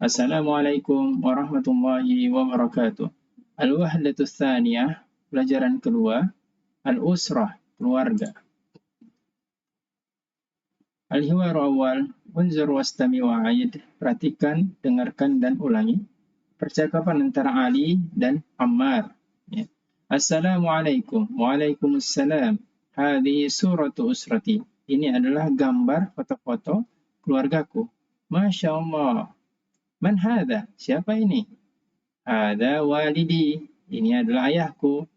Assalamualaikum warahmatullahi wabarakatuh. Al-wahdatus tsaniyah, pelajaran kedua, al-usrah, keluarga. Al-hiwaru awal, unzur wastami wa'id, perhatikan, dengarkan, dan ulangi. Percakapan antara Ali dan Ammar. Ya. Assalamualaikum, waalaikumsalam. Hadhihi suratu usrati. Ini adalah gambar foto-foto keluargaku. Masya Allah. Man hadha? Siapa ini? Hadha walidi. Ini adalah ayahku.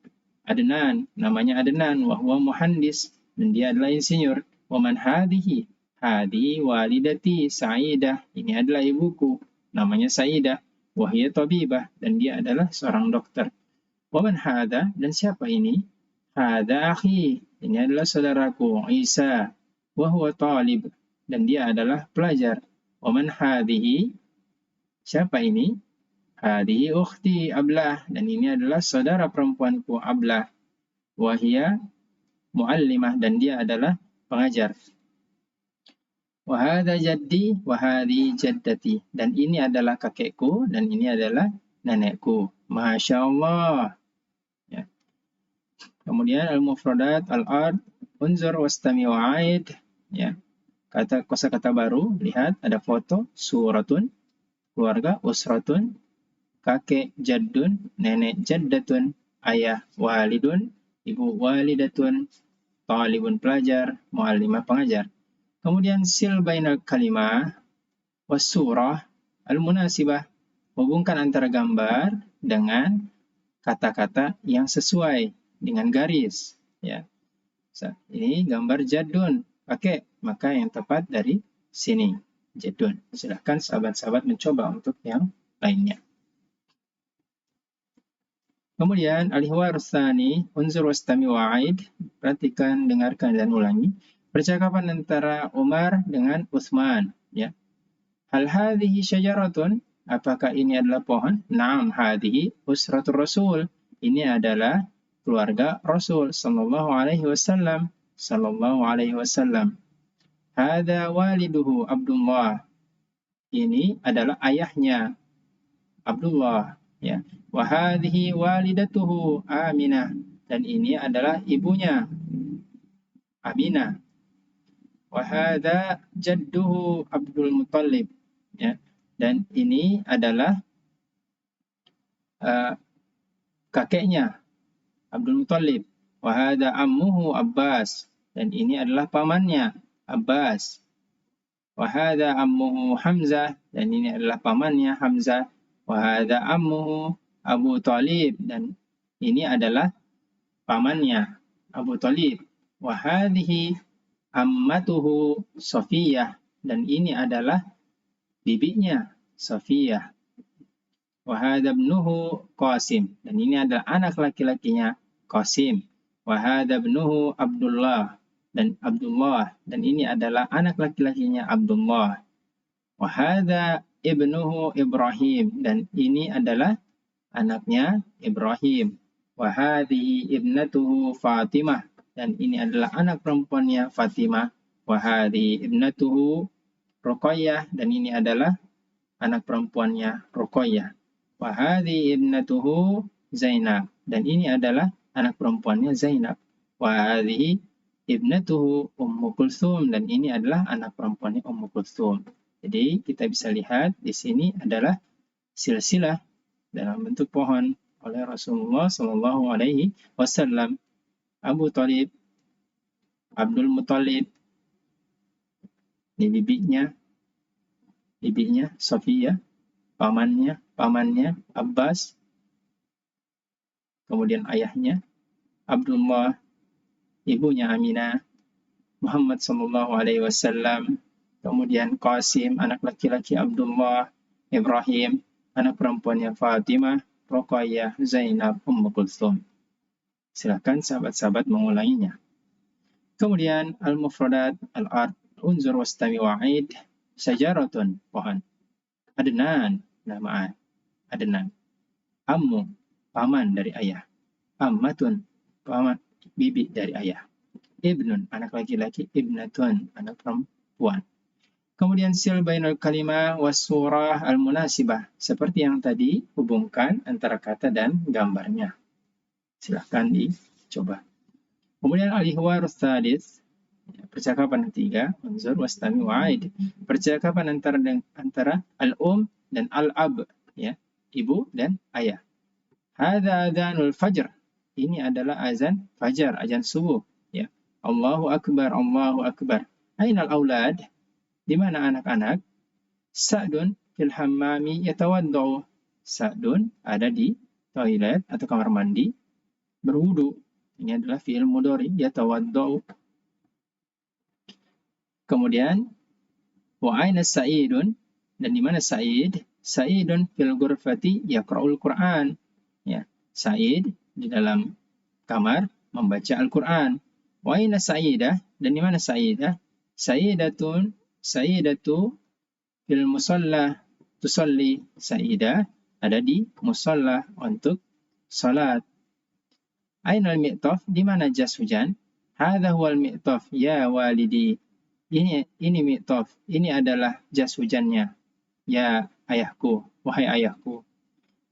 Adnan, namanya Adnan, wa huwa muhandis, dan dia adalah insinyur. Wa man hadhihi? Hadi walidati Sa'idah. Ini adalah ibuku, namanya Sa'idah. Wa hiya tabibah, dan dia adalah seorang dokter. Wa man hadha? Dan siapa ini? Hadha akhi. Ini adalah saudaraku, Isa. Wa huwa talib, dan dia adalah pelajar. Wa man hadhihi? Siapa ini? Hadihi ukhti Ablah, dan ini adalah saudara perempuanku Ablah. Wahia muallimah, dan dia adalah pengajar. Wahada jaddi wahadi jaddati, dan ini adalah kakekku dan ini adalah nenekku. Masya Allah. Ya. Kemudian al-mufradat al-ard, unzur wastami wa'id. Ya. Kosakata baru, lihat ada foto, suratun, keluarga, usratun, kakek jaddun, nenek jaddatun, ayah walidun, ibu walidatun, talibun pelajar, muallimah pengajar. Kemudian sil bainal kalimah was surah al-munasibah, hubungkan antara gambar dengan kata-kata yang sesuai dengan garis. Ya. Ini gambar jaddun, kakek, maka yang tepat dari sini jaddun. Silahkan sahabat-sahabat mencoba untuk yang lainnya. Kemudian al-hiwar tsani, unzur wastami wa'id, perhatikan, dengarkan, dan ulangi. Percakapan antara Umar dengan Utsman. Ya. Hal hadhihi syajaratun? Apakah ini adalah pohon? Naam, hadhihi usratul Rasul. Ini adalah keluarga Rasul sallallahu alaihi wasallam. Sallallahu alaihi wasallam. Hadza waliduhu Abdullah. Ini adalah ayahnya Abdullah. Ya. Wa hadhihi walidatuhu Aminah, dan ini adalah ibunya Aminah. Wa hadza jadduhu Abdul Muttalib, ya. Dan ini adalah kakeknya Abdul Muttalib. Wa hadza ammuhu Abbas, dan ini adalah pamannya Abbas. Wa hadza ammuhu Hamzah, dan ini adalah pamannya Hamzah. Wa hadza ammuhu Abu Talib, dan ini adalah pamannya Abu Talib. Wa hadhihi ammatuhu Safiyah, dan ini adalah bibinya Safiyah. Wa hadza ibnuhu Qasim, dan ini adalah anak laki-lakinya Qasim. Wa hadza ibnuhu Abdullah, dan Abdullah, dan ini adalah anak laki-lakinya Abdullah. Wa hadza ibnuhu Ibrahim, dan ini adalah anaknya Ibrahim. Wa hadhihi ibnatuhu Fatimah, dan ini adalah anak perempuannya Fatimah. Wa hadhihi ibnatuhu Ruqayyah, dan ini adalah anak perempuannya Ruqayyah. Wa hadhihi ibnatuhu Zainab, dan ini adalah anak perempuannya Zainab. Wa hadhihi ibnatuhu Ummu Kulsum, dan ini adalah anak perempuannya Ummu Kulsum. Jadi kita bisa lihat di sini adalah silsilah dalam bentuk pohon oleh Rasulullah Shallallahu Alaihi Wasallam. Abu Talib, Abdul Muttalib, ini bibinya Safiyah, pamannya Abbas, kemudian ayahnya Abdullah, ibunya Aminah, Muhammad Shallallahu Alaihi Wasallam, kemudian Qasim, anak laki-laki Abdullah, Ibrahim, anak perempuannya Fatimah, Ruqayyah, Zainab, Ummu Kulsum. Silakan sahabat-sahabat mengulanginya. Kemudian al-mufradat al-ard, unzur wastami wa'id, syajaratun, pohon. Adnan, nama Adnan. Ammu, paman dari ayah. Ammatun, paman bibi dari ayah. Ibnun, anak laki-laki. Ibnatun, anak perempuan. Kemudian sil bainal kalimah was surah al-munasibah. Seperti yang tadi, hubungkan antara kata dan gambarnya. Silahkan dicoba. Kemudian al-ihwar tsadis, percakapan ketiga, unzur wastami wa'id. Percakapan antara al-um dan al-ab, ya, ibu dan ayah. Hadza adzanul fajr. Ini adalah azan fajar, azan subuh, ya. Allahu akbar, Allahu akbar. Ainal aulad? Di mana anak-anak? Sa'dun fil hammami yatawaddau. Sa'dun ada di toilet atau kamar mandi berwudu. Ini adalah fi'il mudhari yatawaddau. Kemudian wa aina sa'idun? Dan di mana Sa'id? Sa'idun fil ghurfati yaqra'ul Qur'an. Ya, Sa'id di dalam kamar membaca Al-Qur'an. Wa aina Sa'idah? Dan di mana Sa'idah? Sa'idatu fil musalla tusalli. Sa'idah ada di musalla untuk salat. Ainal mi'taf? Di mana jas hujan? Hadza huwal mi'taf ya walidi. Ini mi'taf. Ini adalah jas hujannya. Ya ayahku, wahai ayahku.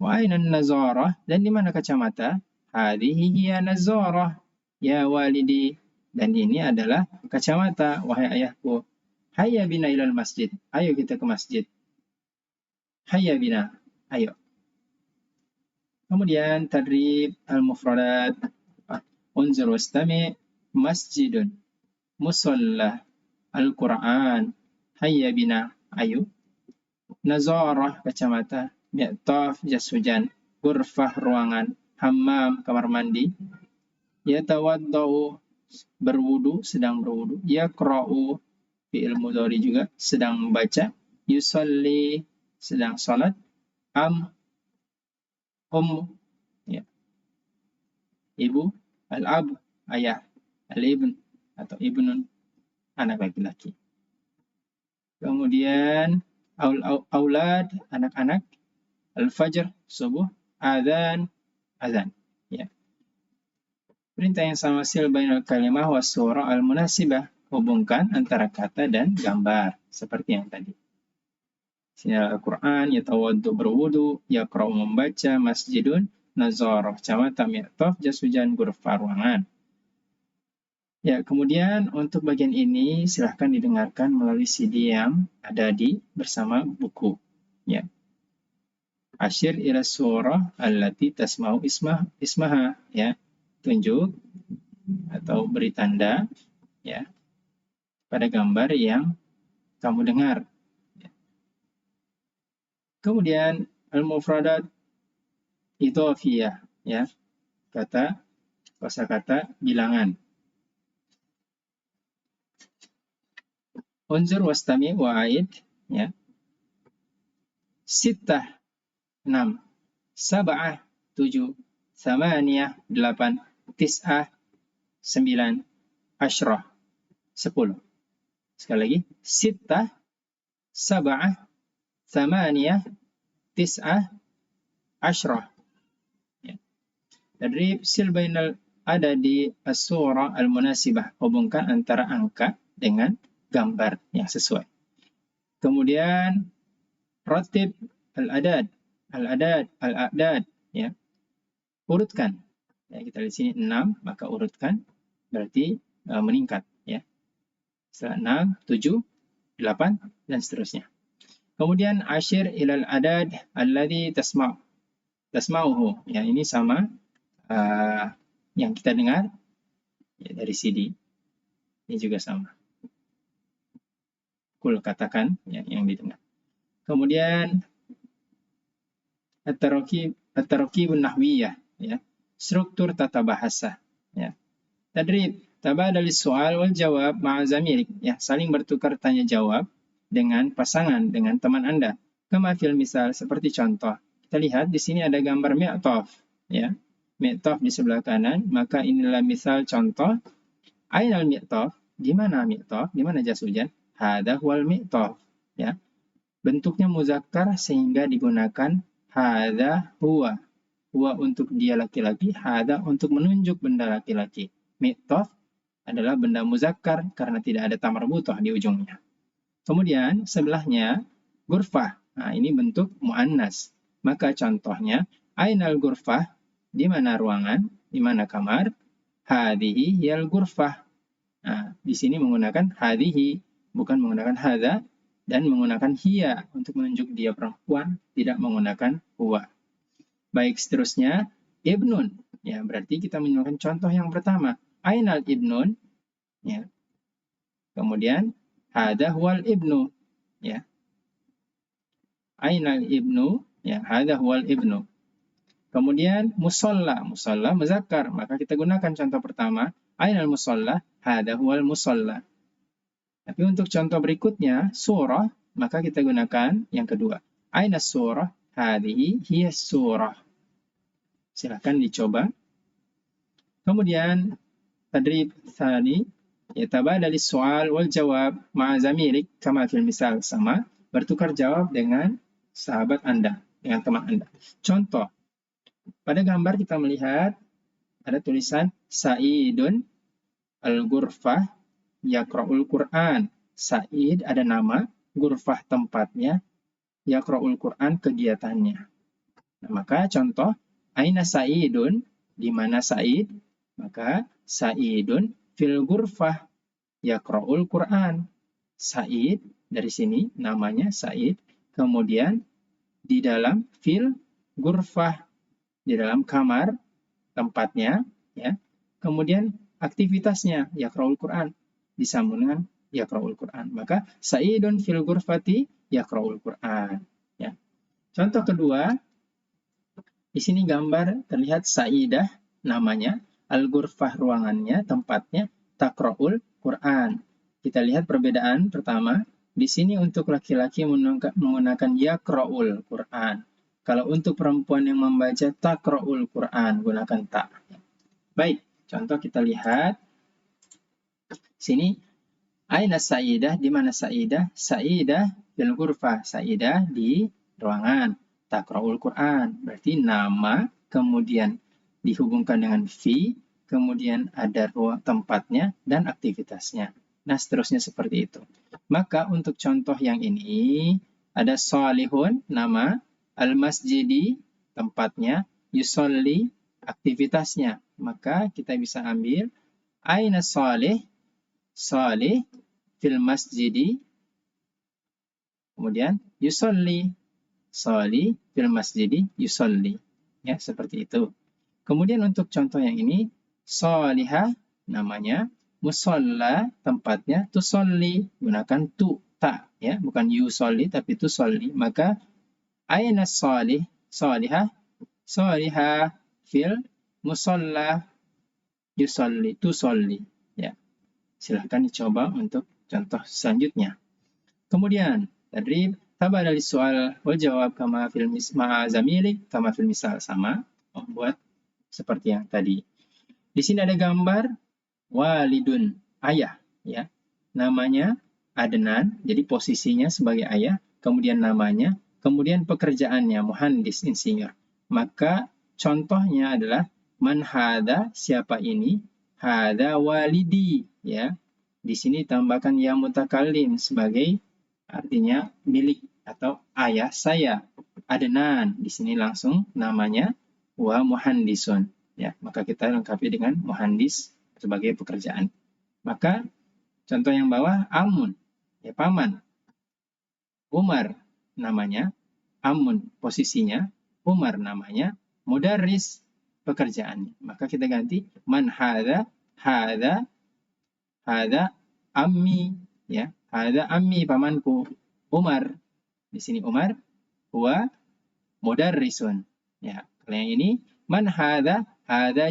Wa ainan nazarah? Dan di mana kacamata? Hadhihi hiya nazarah ya walidi. Dan ini adalah kacamata, wahai ayahku. Hayya bina ilal masjid. Ayo kita ke masjid. Hayya bina. Ayo. Kemudian tadrib al-mufradat. Unzur wastami. Masjidun. Musalla. Al-Quran. Hayya bina. Ayo. Nazarah, kacamata. Mi'taf, jas hujan. Ghurfah, ruangan. Hammam, kamar mandi. Yatawaddau, berwudu, sedang berwudu. Yaqra'u, fi'il mudhari juga, sedang membaca. Yusalli, sedang salat. Ya. Ibu. Al-ab, ayah. Al-ibn atau ibnun, anak laki-laki. Kemudian aulad, anak-anak. Al-fajr, subuh. Adzan, azan. Ya. Perintah yang sama, sil bainal kalimah was surah al-munasibah. Hubungkan antara kata dan gambar. Seperti yang tadi. Sini Al-Quran, yatawaddu berwudu, yaqra'u membaca, masjidun, nazarah, kacamata, mi'taf, jas hujan, ghurfah, ruangan. Ya, kemudian untuk bagian ini silahkan didengarkan melalui CD yang ada di bersama buku. Ya. Asyir ila surah allati tasma'u ismaha, ya. Tunjuk atau beri tanda, ya, pada gambar yang kamu dengar. Ya. Kemudian al-mufradat idhofiyah, ya. Kosakata bilangan. Unzur wastami wa'id, ya. Sittah, 6. Sab'ah, 7. Thamaniyah, 8. Tis'ah, 9. Ashrah, 10. Sekali lagi. Sittah, sab'ah, thamaniyah, tis'ah, ashrah. Ya. Tadrib sil bainal ada di as-surah al-munasibah. Hubungkan antara angka dengan gambar yang sesuai. Kemudian ratib al-adad, ya. Urutkan. Ya, kita lihat sini 6, maka urutkan berarti meningkat, ya. Setelah 6, 7, 8 dan seterusnya. Kemudian asyir ilal adad alladhi tasma'uhu. Ya, ini sama yang kita dengar, ya, dari CD. Ini juga sama. Katakan, ya, yang didengar. Kemudian at-taraqibun nahwiyah, ya. Struktur tata bahasa, ya. Tadrib tabadalis soal wal jawab ma'a zamilik, ya, saling bertukar tanya jawab dengan pasangan, dengan teman Anda. Kama fil misal, seperti contoh. Kita lihat di sini ada gambar mi'taf, ya. Mi'taf di sebelah kanan, maka inilah misal contoh. Ainal mi'taf? Di mana mi'taf? Di mana jas hujan? Hadza huwal mi'taf, ya. Bentuknya muzakkar sehingga digunakan hadza huwa. Huwa untuk dia laki-laki, hadza untuk menunjuk benda laki-laki. Mi'taf adalah benda muzakkar karena tidak ada ta marbutah di ujungnya. Kemudian sebelahnya ghurfah. Nah, ini bentuk muannas. Maka contohnya ainal ghurfah, di mana ruangan, di mana kamar? Hadhihi hiyal ghurfah. Nah, di sini menggunakan hadhihi, bukan menggunakan hadza, dan menggunakan hiya untuk menunjuk dia perempuan, tidak menggunakan huwa. Baik, seterusnya ibnun. Ya, berarti kita menggunakan contoh yang pertama. Ainal ibnun. Ya. Kemudian hadza huwal ibnu. Ya. Ainal ibnu. Ya, hadza huwal ibnu. Kemudian musalla. Musalla muzakkar. Maka kita gunakan contoh pertama. Ainal musalla. Hadza huwal musalla. Tapi untuk contoh berikutnya, surah, maka kita gunakan yang kedua. Aina surah, hadhihi hiya surah. Silahkan dicoba. Kemudian, tadrib tsani, yatabadal soal wal jawab ma'a zamilik kama fil misal, sama, bertukar jawab dengan sahabat Anda, dengan teman Anda. Contoh, pada gambar kita melihat ada tulisan Sa'idun al-ghurfah yaqra'ul Qur'an. Sa'id ada nama, ghurfah tempatnya, yaqra'ul Qur'an kegiatannya. Nah, maka contoh, aina Sa'idun, di mana Sa'id? Maka Sa'idun fil ghurfah yaqra'ul Qur'an. Sa'id dari sini namanya Sa'id, kemudian di dalam fil ghurfah, di dalam kamar tempatnya, ya. Kemudian aktivitasnya yaqra'ul Qur'an, disambung dengan yaqra'ul Qur'an. Maka Sa'idun fil ghurfati yaqra'ul Qur'an. Ya. Contoh kedua, di sini gambar terlihat Sa'idah namanya, al-ghurfah ruangannya, tempatnya, taqra'ul Qur'an. Kita lihat perbedaan pertama, di sini untuk laki-laki menggunakan yaqra'ul Qur'an. Kalau untuk perempuan yang membaca taqra'ul Qur'an, gunakan ta. Baik, contoh kita lihat sini, aina Sa'idah, di mana Sa'idah? Sa'idah fil ghurfah, Sa'idah di ruangan, taqra'ul Qur'an, berarti nama, kemudian dihubungkan dengan fi, kemudian ada ruang tempatnya dan aktivitasnya. Nah, seterusnya seperti itu. Maka untuk contoh yang ini, ada Salihun, nama, al-masjidi, tempatnya, yusolli, aktivitasnya. Maka kita bisa ambil aina Salih, Salih fil masjidi, kemudian yusolli, Salih fil masjidi yusolli. Ya, seperti itu. Kemudian untuk contoh yang ini, Salihah namanya, musalla tempatnya, tusolli, gunakan tu, ta, ya, bukan yusolli tapi tusolli. Maka aina Salih, Salihah, Salihah fil musalla yusolli, tusolli. Ya. Silahkan dicoba untuk contoh selanjutnya. Kemudian, tadrib tabadal soal wal jawab kama fil ma'a zamilik kama fil misal, sama, membuat seperti yang tadi. Di sini ada gambar walidun, ayah, ya. Namanya Adnan, jadi posisinya sebagai ayah, kemudian namanya, kemudian pekerjaannya muhandis, insinyur. Maka contohnya adalah man hada, siapa ini? Hada walidi, ya. Di sini tambahkan ya mutakallim sebagai artinya milik atau ayah saya. Adnan, di sini langsung namanya wa muhandisun, ya. Maka kita lengkapi dengan muhandis sebagai pekerjaan. Maka contoh yang bawah amun, ya, paman. Umar namanya, amun posisinya, Umar namanya, mudarris pekerjaannya. Maka kita ganti man hada, hada ammi, ya. Hada ammi, pamanku. Umar, di sini Umar, huwa mudarrisun. Ya, kalau yang ini man hada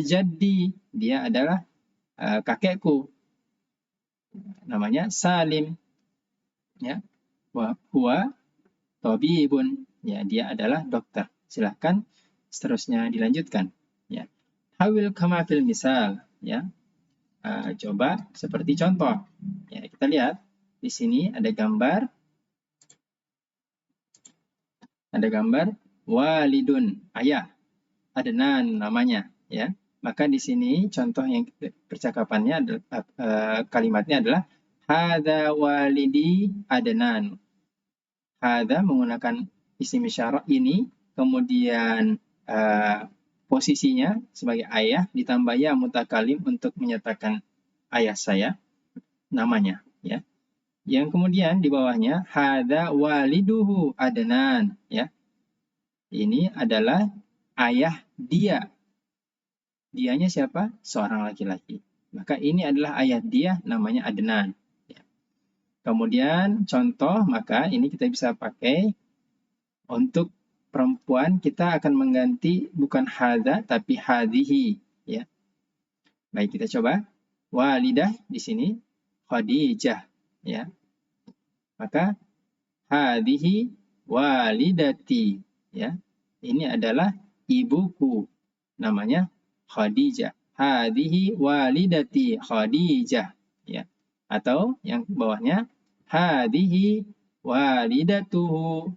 jaddi, dia adalah kakekku. Namanya Salim. Ya. Wa huwa tabibun, ya, dia adalah dokter. Silahkan seterusnya dilanjutkan, ya. Hawil kama fil misal, ya. Coba seperti contoh. Ya, kita lihat di sini ada gambar walidun, ayah. Adnan namanya, ya. Maka di sini contoh yang percakapannya adalah kalimatnya adalah Hadza walidi Adnan. Hadza menggunakan isim isyarah ini, kemudian posisinya sebagai ayah ditambah ya mutakalim untuk menyatakan ayah saya, namanya, ya. Yang kemudian di bawahnya hadza waliduhu Adnan, ya. Ini adalah ayah dia. Dianya siapa? Seorang laki-laki. Maka ini adalah ayah dia, namanya Adnan. Ya. Kemudian contoh, maka ini kita bisa pakai untuk perempuan, kita akan mengganti bukan hadza tapi hadhihi, ya. Baik, kita coba. Walidah di sini Khadijah, ya. Maka hadhihi walidati, ya. Ini adalah ibuku, namanya Khadijah. Hadhihi walidati Khadijah, ya. Atau yang bawahnya hadhihi walidatuhu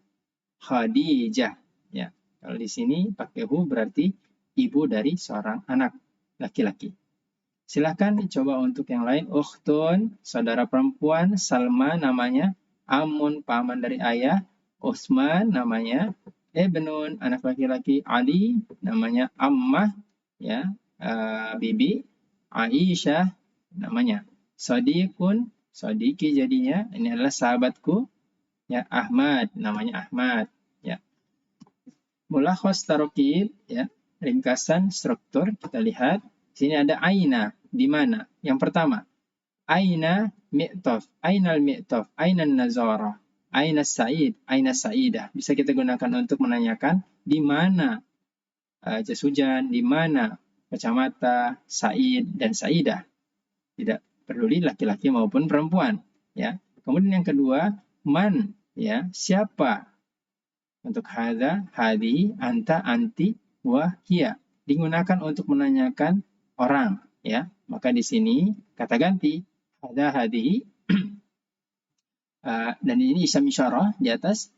Khadijah, ya. Kalau di sini pakai hu berarti ibu dari seorang anak laki-laki. Silahkan dicoba untuk yang lain. Ukhtun, saudara perempuan. Salma namanya. Amun, paman dari ayah. Utsman namanya. Ibnun, anak laki-laki. Ali namanya ammah, ya, bibi. Aisyah namanya. Sadiqun, sadiki jadinya. Ini adalah sahabatku. Ya, Ahmad namanya Ahmad, ya. Mulakhas tarkib, ya, ringkasan struktur kita lihat. Sini ada aina, di mana? Yang pertama, aina mi'taf, ainal mi'taf, ainan nazara, aina sa'id, aina sa'idah. Bisa kita gunakan untuk menanyakan di mana jas hujan, di mana kacamata, Sa'id dan Sa'idah. Tidak peduli laki-laki maupun perempuan, ya. Kemudian yang kedua, man, ya, siapa. Untuk hadza, hadi, anta, anti, wa, hiya. Digunakan untuk menanyakan orang, ya. Maka di sini kata ganti hadza, hadi, dan ini isam isyarah di atas,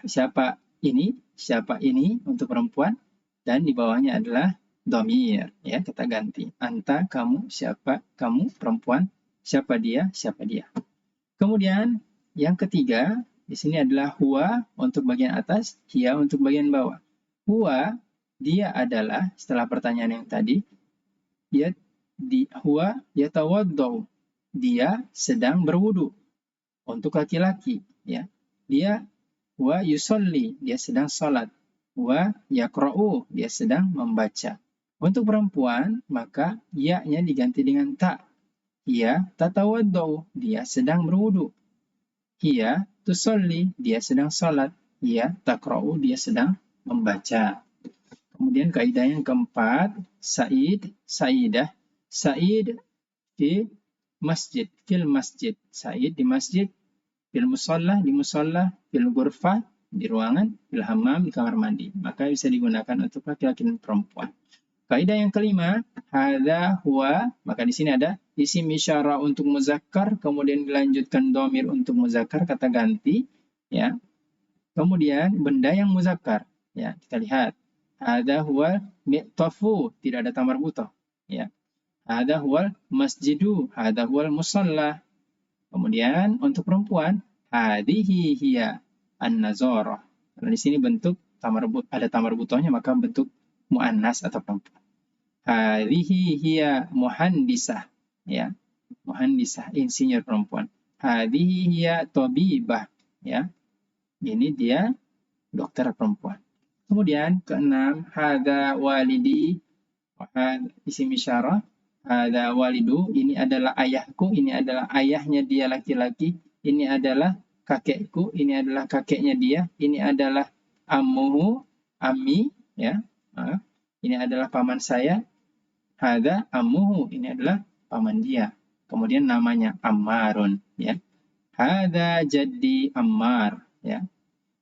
siapa ini untuk perempuan, dan di bawahnya adalah dhamir, ya, kata ganti. Anta, kamu, siapa, kamu, perempuan, siapa dia, siapa dia. Kemudian yang ketiga, di sini adalah huwa untuk bagian atas, hiya untuk bagian bawah. Huwa, dia adalah, setelah pertanyaan yang tadi, huwa yatawaddau, dia sedang berwudu. Untuk laki-laki, ya. Dia huwa yusolli, dia sedang salat. Huwa yaqra'u, dia sedang membaca. Untuk perempuan, maka ya-nya diganti dengan ta. Hiya tatawaddau, dia sedang berwudu. Hiya tusolli, dia sedang salat. Hiya taqra'u, dia sedang membaca. Kemudian kaidah yang keempat, Sa'id, Sa'idah. Sa'id di masjid, fil masjid. Sa'id di masjid, fil musalla, di musalla, fil ghurfah, di ruangan, fil hammam, di kamar mandi. Maka bisa digunakan untuk laki-laki dan perempuan. Kaidah yang kelima, hadza huwa, maka di sini ada isim isyarah untuk muzakkar, kemudian dilanjutkan dhamir untuk muzakkar, kata ganti, ya. Kemudian benda yang muzakkar, ya, kita lihat. Hadza huwa mi'tafu, tidak ada tamar butoh, ya. Hadza huwal masjidu, hadza huwal musalla. Kemudian untuk perempuan, hadhihi hiya an-nazarah. Kalau di sini bentuk ada tamar butohnya, maka bentuk muannas atau perempuan. Hadhihi hiya muhandisah, ya. Muhandisah, insinyur perempuan. Hadhihi hiya tabibah, ya. Ini dia dokter perempuan. Kemudian keenam, hadza walidi, isim isyarah. Hadza walidu, ini adalah ayahku, ini adalah ayahnya dia laki-laki, ini adalah kakekku, ini adalah kakeknya dia, ini adalah ammuhu, ammi, ya. Ini adalah paman saya. Hadza ammuhu, ini adalah paman dia. Kemudian namanya Ammarun, ya. Hadza jaddi Ammar, ya.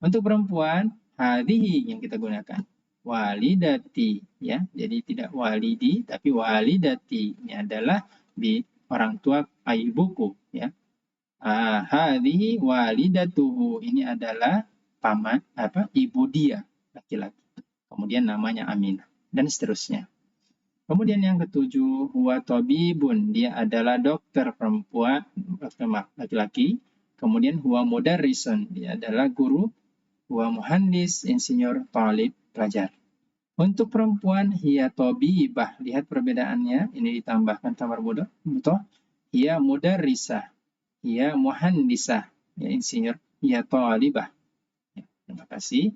Untuk perempuan, hadhihi yang kita gunakan. Walidati, ya. Jadi tidak walidi tapi walidati. Ini adalah di orang tua ibuku, ya. Hadhihi walidatuhu, ini adalah paman ibu dia laki-laki. Kemudian namanya Aminah dan seterusnya. Kemudian yang ketujuh, huwa tabibun, dia adalah dokter perempuan, laki-laki. Kemudian huwa mudarrisun, dia adalah guru. Huwa muhandis, insinyur, talib, pelajar. Untuk perempuan, hiya tabibah. Lihat perbedaannya, ini ditambahkan tamar mudah. Hiya mudarrisah, hiya muhandisah, ya insinyur, hiya talibah. Ya, terima kasih.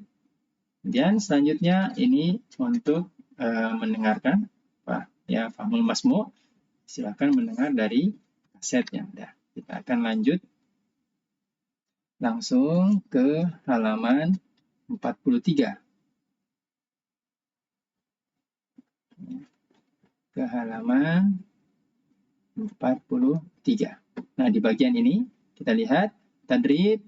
Dan selanjutnya ini untuk mendengarkan ya Fahmul Masmu, silakan mendengar dari kaset yang ada. Kita akan lanjut langsung ke halaman 43. Ke halaman 43. Nah, di bagian ini kita lihat tadrib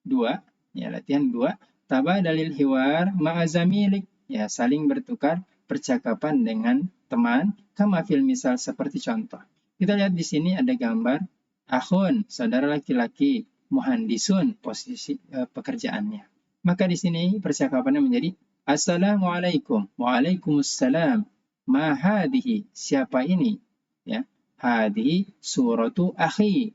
2, ya latihan 2, tabadalil hiwar ma'azamilik, ya saling bertukar percakapan dengan teman, kama fil misal seperti contoh. Kita lihat di sini ada gambar akhun, saudara laki-laki, muhandisun, posisi pekerjaannya. Maka di sini percakapannya menjadi Assalamualaikum, Waalaikumsalam, ma hadhihi, siapa ini? Ya, hadhihi suratu akhi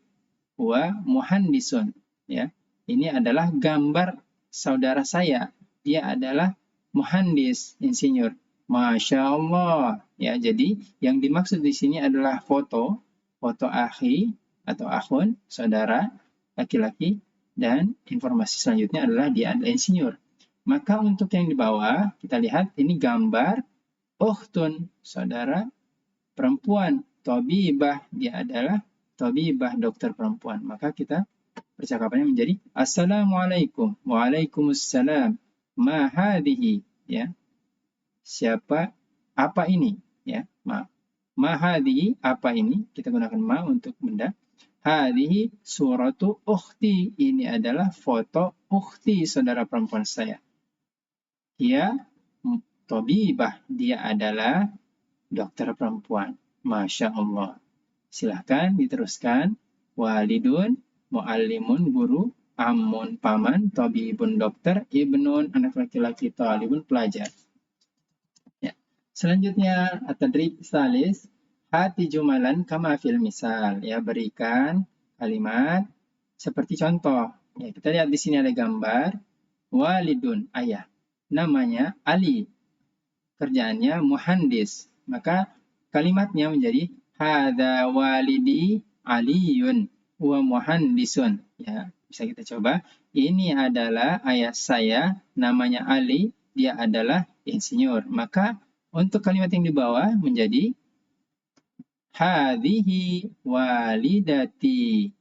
wa muhandisun, ya. Ini adalah gambar saudara saya. Dia adalah muhandis, insinyur. Masya Allah. Ya, jadi yang dimaksud di sini adalah foto akhi atau akhun, saudara laki-laki, dan informasi selanjutnya adalah dia adalah insinyur. Maka untuk yang di bawah, kita lihat ini gambar ukhtun, saudara perempuan. Tabibah, dia adalah tabibah, dokter perempuan. Maka kita percakapannya menjadi Assalamualaikum, Waalaikumsalam, ma hadhihi, ya. Siapa, apa ini, ya. Ma hadhihi, apa ini? Kita gunakan ma untuk benda. Hadhihi suratu ukhti, ini adalah foto ukhti, saudara perempuan saya. Dia tabibah, dia adalah dokter perempuan. Masya Allah. Silahkan diteruskan. Walidun, muallimun, guru, amun, paman, tabibun, dokter, ibnun, anak laki-laki, talibun, pelajar. Ya. Selanjutnya, at-tadrib salis, hati jumalan kama fil misal. Ya, berikan kalimat seperti contoh. Ya, kita lihat di sini ada gambar walidun, ayah. Namanya Ali. Kerjaannya muhandis. Maka kalimatnya menjadi hadza walidi aliyun wa muhandisun. Ya, bisa kita coba. Ini adalah ayah saya, namanya Ali, dia adalah insinyur. Maka untuk kalimat yang di bawah menjadi hadhihi walidati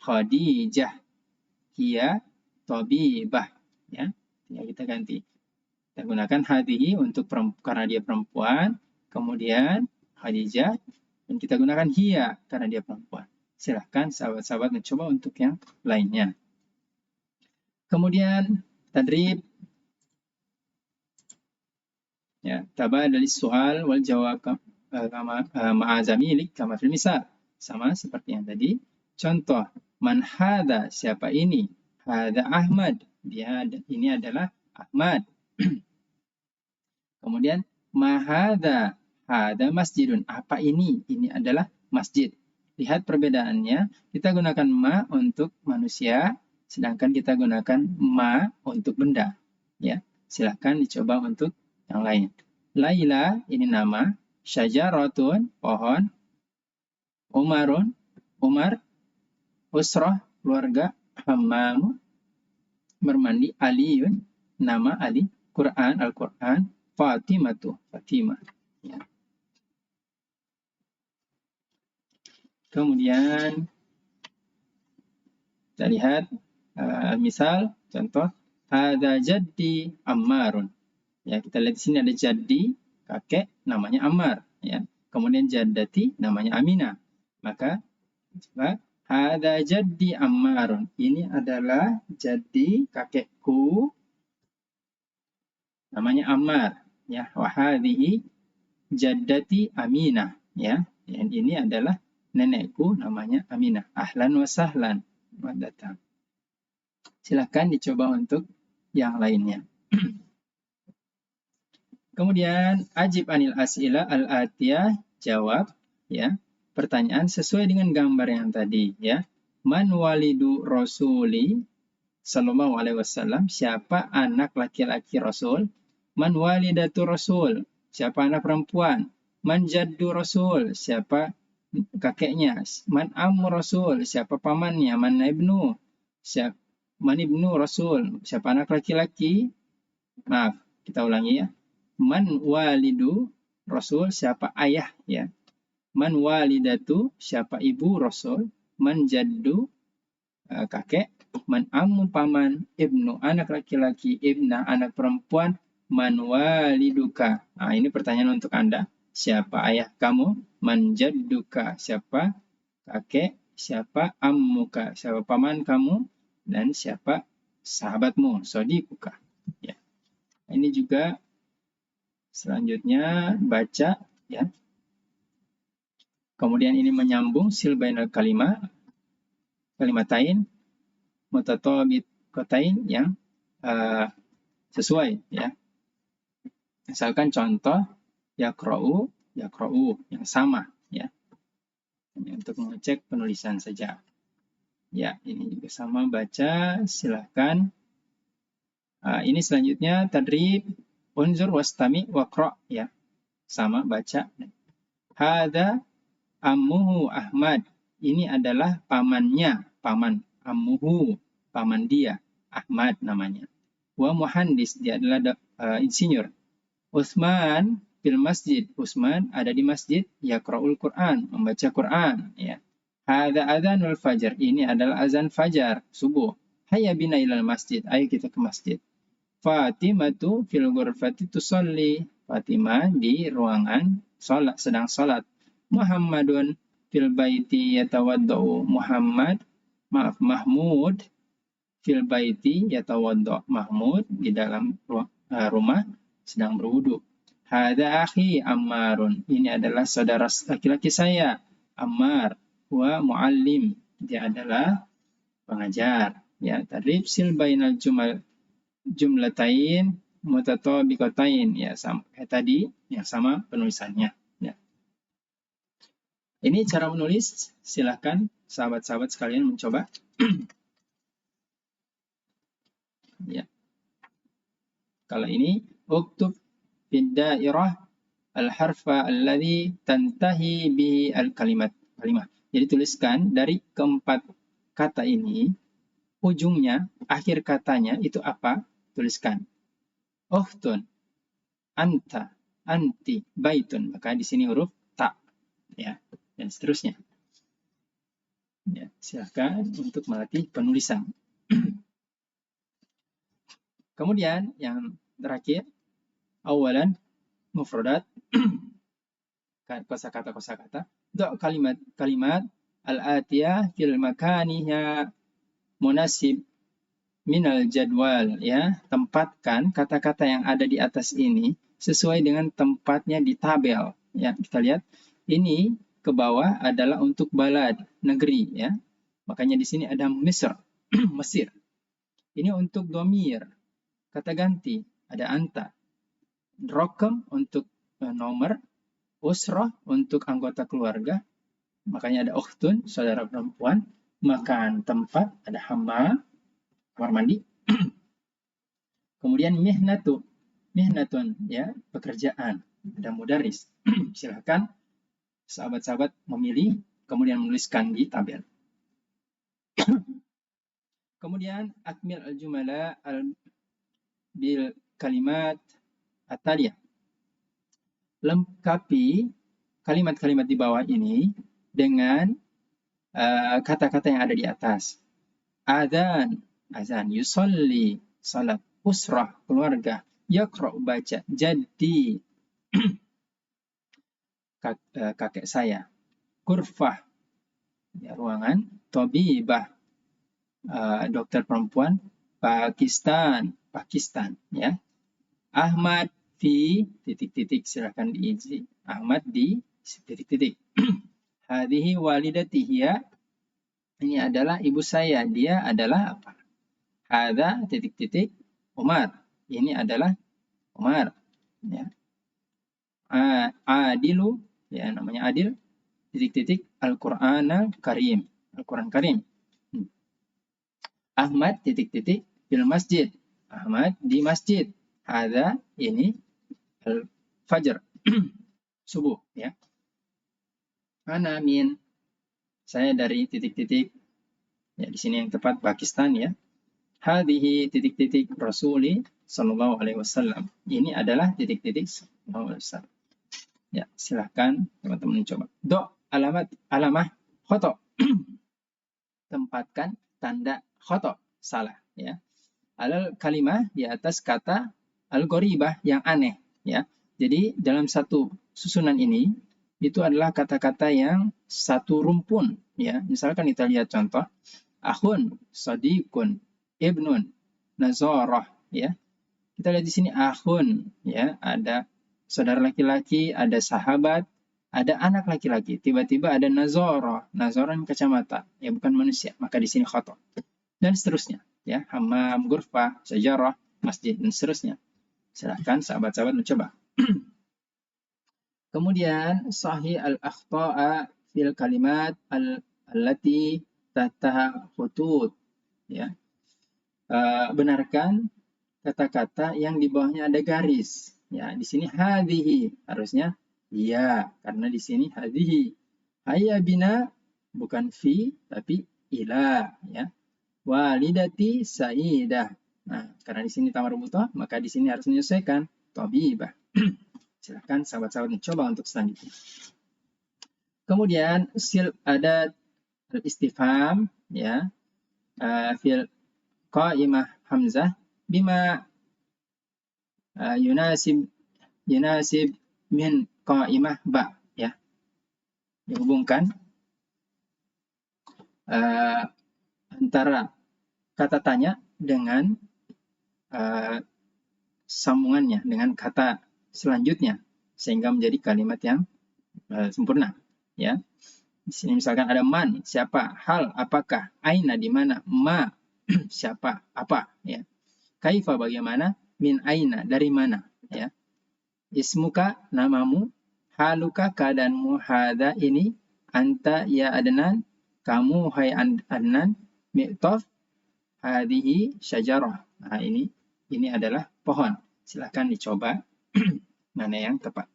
Khadijah hiya tabibah. Ya, tinggal kita ganti. Kita gunakan hadhihi untuk karena dia perempuan, kemudian Khadijah, dan kita gunakan hiya karena dia perempuan. Silahkan sahabat-sahabat mencoba untuk yang lainnya. Kemudian tadrib, ya, tabadal soal wal jawab ma'azamilik kama fil misal. Sama seperti yang tadi. Contoh, man hadha, siapa ini? Hadha Ahmad, dia ini adalah Ahmad. Kemudian mahadha, hada masjidun, apa ini? Ini adalah masjid. Lihat perbedaannya, kita gunakan ma untuk manusia, sedangkan kita gunakan ma untuk benda. Ya, silahkan dicoba untuk yang lain. Laila, ini nama. Syajaratun, pohon. Umarun, Umar. Usrah, keluarga. Hammam, bermandi. Aliyun, nama Ali. Quran, Al-Quran. Fatimah, Fatimah. Ya. Kemudian kita lihat misal contoh ada jaddi Ammarun. Ya, kita lihat di sini ada jaddi, kakek namanya Ammar, ya. Kemudian jaddati namanya Aminah. Maka coba ada jaddi Ammarun. Ini adalah jaddi kakekku namanya Ammar, ya. Wa hadhihi jaddati Aminah, ya. Dan ini adalah nenekku namanya Aminah. Ahlan wa sahlan. Selamat datang. Silahkan dicoba untuk yang lainnya. Kemudian ajib anil as'ila al-atiyah, jawab ya pertanyaan sesuai dengan gambar yang tadi ya. Man walidu rasuli sallallahu alaihi wasallam, siapa anak laki-laki Rasul? Man walidatu Rasul, siapa anak perempuan? Man jaddu Rasul, siapa kakeknya? Man ammu Rasul, siapa pamannya? Man ibnu, siapa man ibnu Rasul, siapa anak laki-laki? Maaf, kita ulangi ya. Man walidu Rasul, siapa ayah ya. Man walidatu, siapa ibu Rasul. Man jaddu, kakek. Man ammu paman. Ibnu, anak laki-laki. Ibna, anak perempuan. Man waliduka. Nah, ini pertanyaan untuk Anda. Siapa ayah kamu? Man jadduka, siapa kakek? Siapa ammuka, siapa paman kamu? Dan siapa sahabatmu? Sodikuka. Ya. Ini juga selanjutnya baca ya. Kemudian ini menyambung sil bainal kalimatain mutatabiqatain yang sesuai ya. Misalkan contoh yaqra'u yang sama ya. Ini untuk mengecek penulisan saja. Ya, ini juga sama baca, silahkan. Ini selanjutnya tadrib unzur wastami waqra ya. Sama baca. Hada ammuhu Ahmad. Ini adalah pamannya, paman ammuhu, paman dia, Ahmad namanya. Wa muhandis, dia adalah insinyur. Utsman fil masjid, Utsman ada di masjid, yaqra'ul Quran, membaca Quran ya. Hadza adzanul fajr, ini adalah azan fajar, subuh. Hayya bina ilal masjid, ayo kita ke masjid. Fatimatu fil ghurfati tusalli, Fatimah di ruangan salat, sedang salat. Muhammadun fil baiti yatawaddau, Mahmud fil baiti yatawaddau, Mahmud di dalam rumah sedang berwudu. Hada akhi Ammarun, ini adalah saudara laki-laki saya Ammar. Wa muallim, dia adalah pengajar ya. Tadrib sil bainal jumlatain mutatabiqatain ya, sama kayak tadi yang sama penulisannya ya. Ini cara menulis, silahkan sahabat-sahabat sekalian mencoba. Ya. Kalau ini uktub fid dairah al-harfa alladhi tantahi bi al-kalimat. Jadi tuliskan dari keempat kata ini ujungnya, akhir katanya itu apa? Tuliskan. Ukhtun, anta, anti, baitun. Maka di sini huruf ta ya. Dan seterusnya. Ya, silakan untuk melatih penulisan. Kemudian yang terakhir, awalan mufradat, kosakata. Do kalimat al-atiyah fil makaniha munasib minal jadwal ya. Tempatkan kata-kata yang ada di atas ini sesuai dengan tempatnya di tabel ya. Kita lihat ini ke bawah adalah untuk balad, negeri ya. Makanya di sini ada Misr, Mesir. Ini untuk domir, kata ganti, ada anta. Rokam untuk nomor, usrah untuk anggota keluarga. Makanya ada ukhtun, saudara perempuan. Makan, tempat, ada hamma, kamar mandi. Kemudian mihnatun ya, pekerjaan, ada mudaris. Silakan sahabat-sahabat memilih, kemudian menuliskan di tabel. Kemudian akmil al-jumala bil kalimat at-taliyah. Lengkapi kalimat-kalimat di bawah ini dengan kata-kata yang ada di atas. Azan, yusolli, salat, usrah, keluarga, yaqra, baca, jadi, kakek saya, kurfah, ya, ruangan, tabibah, dokter perempuan, Pakistan ya. Ahmad fi titik-titik, silakan diisi. Ahmad di titik-titik. Hadhihi walidati hiya, ini adalah ibu saya, dia adalah apa? Hadza titik-titik Umar, ini adalah Umar ya. Adilu, ya namanya Adil, titik-titik Al-Qur'an Al-Karim. Al-Quran Karim. Ahmad, titik-titik, fil masjid. Ahmad di masjid. Hadza, ini Al-Fajr. Subuh, ya. Ana min, saya dari titik-titik, ya di sini yang tepat Pakistan, ya. Hadhihi, titik-titik, Rasuli sallallahu alaihi wasallam. Ini adalah titik-titik sallallahu alaihi wasallam. Ya, silahkan teman-teman coba. Alamah khoto. Tempatkan tanda khoto, salah, ya. Alal kalimah, di atas kata al-gharibah, yang aneh, ya. Jadi dalam satu susunan ini itu adalah kata-kata yang satu rumpun, ya. Misalkan kita lihat contoh, akhun, sadiqun, ibnun, nazarah, ya. Kita lihat di sini akhun, ya, ada saudara laki-laki, ada sahabat, ada anak laki-laki. Tiba-tiba ada nazarah, nazarah yang kacamata, ya bukan manusia. Maka di sini khoto. Dan seterusnya, ya, hammam, ghurfah, syajarah, masjid, dan seterusnya. Silahkan sahabat-sahabat mencoba. Kemudian sahih al-akhta'a fil kalimat allati tahtaha khutut, ya. Benarkan kata-kata yang di bawahnya ada garis, ya. Di sini hadhihi, harusnya iya, karena di sini hadhihi. Hayya bina, bukan fi tapi ila, ya. Walidati sa'idah. Nah, karena di sini tamar buta, maka di sini harus menyesuaikan tabibah. Silakan sahabat-sahabat mencoba untuk selanjutnya. Kemudian sil adat istifham, ya, fil qaimah hamzah bima yunasib min qaimah ba, ya. Dihubungkan antara kata tanya dengan sambungannya dengan kata selanjutnya sehingga menjadi kalimat yang sempurna, ya. Di sini misalkan ada man, siapa, hal, apakah, aina, di mana, ma, siapa, apa, ya. Kaifa, bagaimana, min aina, dari mana, ya. Ismuka, namamu, haluka, keadaanmu, hada, ini, anta, ya Adnan, kamu, hai Adnan, mi'tof, hadihi, syajarah. Nah, ini adalah pohon. Silakan dicoba mana yang tepat.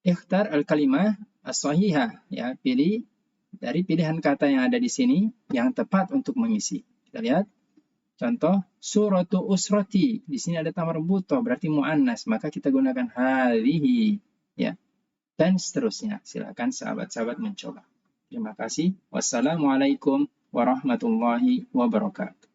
Ikhtar al-kalimah as-sahihah, ya, pilih dari pilihan kata yang ada di sini yang tepat untuk mengisi. Kita lihat contoh suratu usrati. Di sini ada tamar buto, berarti muannas, maka kita gunakan hadhihi, ya. Dan seterusnya. Silakan sahabat-sahabat mencoba. Terima kasih. Wassalamualaikum warahmatullahi wabarakatuh.